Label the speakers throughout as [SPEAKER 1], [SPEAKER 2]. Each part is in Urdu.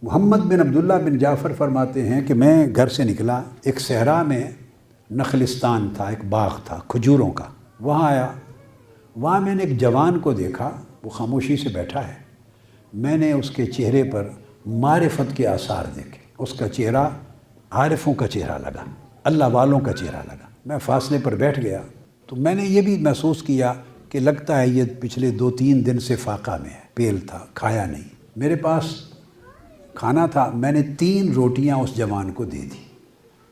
[SPEAKER 1] محمد بن عبداللہ بن جعفر فرماتے ہیں کہ میں گھر سے نکلا، ایک صحرا میں نخلستان تھا، ایک باغ تھا کھجوروں کا، وہاں آیا، وہاں میں نے ایک جوان کو دیکھا، وہ خاموشی سے بیٹھا ہے۔ میں نے اس کے چہرے پر معرفت کے آثار دیکھے، اس کا چہرہ عارفوں کا چہرہ لگا، اللہ والوں کا چہرہ لگا۔ میں فاصلے پر بیٹھ گیا تو میں نے یہ بھی محسوس کیا کہ لگتا ہے یہ پچھلے 2-3 دن سے فاقہ میں ہے، پیل تھا، کھایا نہیں۔ میرے پاس کھانا تھا، میں نے 3 روٹیاں اس جوان کو دے دی۔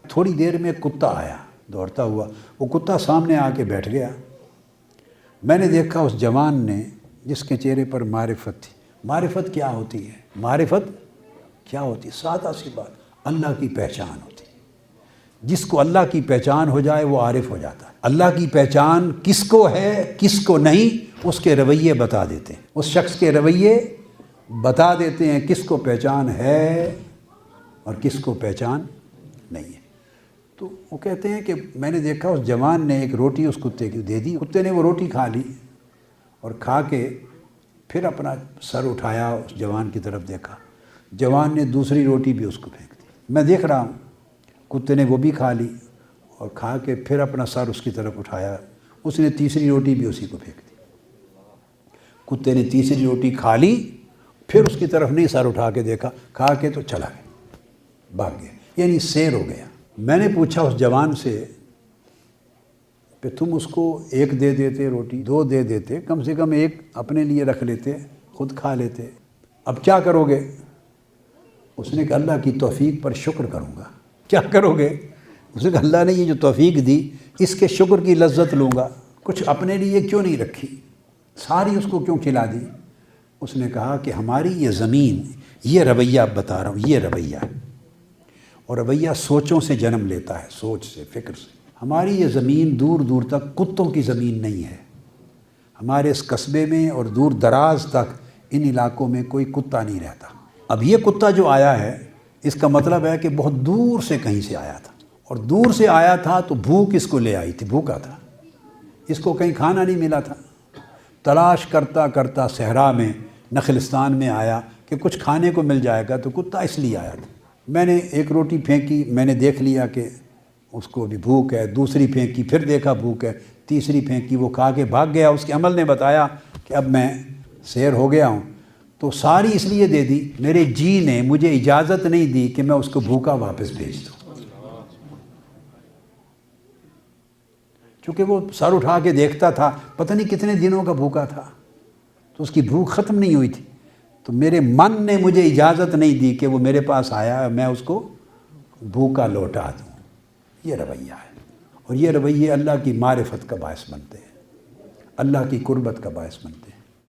[SPEAKER 1] تھوڑی دیر میں ایک کتا آیا دوڑتا ہوا، وہ کتا سامنے آ کے بیٹھ گیا۔ میں نے دیکھا اس جوان نے، جس کے چہرے پر معرفت تھی۔ معرفت کیا ہوتی ہے؟ معرفت کیا ہوتی ہے؟ سادہ سی بات، اللہ کی پہچان ہوتی ہے۔ جس کو اللہ کی پہچان ہو جائے وہ عارف ہو جاتا ہے۔ اللہ کی پہچان کس کو ہے کس کو نہیں، اس کے رویے بتا دیتے ہیں، اس شخص کے رویے بتا دیتے ہیں کس کو پہچان ہے اور کس کو پہچان نہیں ہے۔ تو وہ کہتے ہیں کہ میں نے دیکھا اس جوان نے ایک روٹی اس کتے کی دے دی، کتے نے وہ روٹی کھا لی اور کھا کے پھر اپنا سر اٹھایا، اس جوان کی طرف دیکھا، جوان نے دوسری روٹی بھی اس کو پھینک دی۔ میں دیکھ رہا ہوں کتے نے وہ بھی کھا لی اور کھا کے پھر اپنا سر اس کی طرف اٹھایا، اس نے تیسری روٹی بھی اسی کو پھینک دی۔ کتے نے تیسری روٹی کھا لی، پھر اس کی طرف نہیں سر اٹھا کے دیکھا، کھا کے تو چلا گیا، بھاگ گیا، یعنی سیر ہو گیا۔ میں نے پوچھا اس جوان سے کہ تم اس کو 1 دے دیتے روٹی، 2 دے دیتے، کم سے کم 1 اپنے لیے رکھ لیتے، خود کھا لیتے، اب کیا کرو گے؟ اس نے کہا اللہ کی توفیق پر شکر کروں گا۔ کیا کرو گے؟ اس نے کہا اللہ نے یہ جو توفیق دی، اس کے شکر کی لذت لوں گا، کچھ اپنے لیے کیوں نہیں رکھی، ساری اس کو کیوں کھلا دی؟ اس نے کہا کہ ہماری یہ زمین، یہ رویہ بتا رہا ہوں، یہ رویہ ہے، اور رویہ سوچوں سے جنم لیتا ہے، سوچ سے، فکر سے۔ ہماری یہ زمین دور دور تک کتوں کی زمین نہیں ہے، ہمارے اس قصبے میں اور دور دراز تک ان علاقوں میں کوئی کتا نہیں رہتا۔ اب یہ کتا جو آیا ہے، اس کا مطلب ہے کہ بہت دور سے کہیں سے آیا تھا، اور دور سے آیا تھا تو بھوک اس کو لے آئی تھی، بھوکا تھا، اس کو کہیں کھانا نہیں ملا تھا، تلاش کرتا کرتا صحرا میں نخلستان میں آیا کہ کچھ کھانے کو مل جائے گا، تو کتا اس لیے آیا تھا۔ میں نے 1 روٹی پھینکی، میں نے دیکھ لیا کہ اس کو بھی بھوک ہے، دوسری پھینکی، پھر دیکھا بھوک ہے، تیسری پھینکی، وہ کھا کے بھاگ گیا۔ اس کے عمل نے بتایا کہ اب میں سیر ہو گیا ہوں، تو ساری اس لیے دے دی، میرے جی نے مجھے اجازت نہیں دی کہ میں اس کو بھوکا واپس بھیج دوں، چونکہ وہ سر اٹھا کے دیکھتا تھا، پتہ نہیں کتنے دنوں کا بھوکا تھا، تو اس کی بھوک ختم نہیں ہوئی تھی، تو میرے من نے مجھے اجازت نہیں دی کہ وہ میرے پاس آیا میں اس کو بھوکا لوٹا دوں۔ یہ رویہ ہے، اور یہ رویے اللہ کی معرفت کا باعث بنتے ہیں، اللہ کی قربت کا باعث بنتے ہیں۔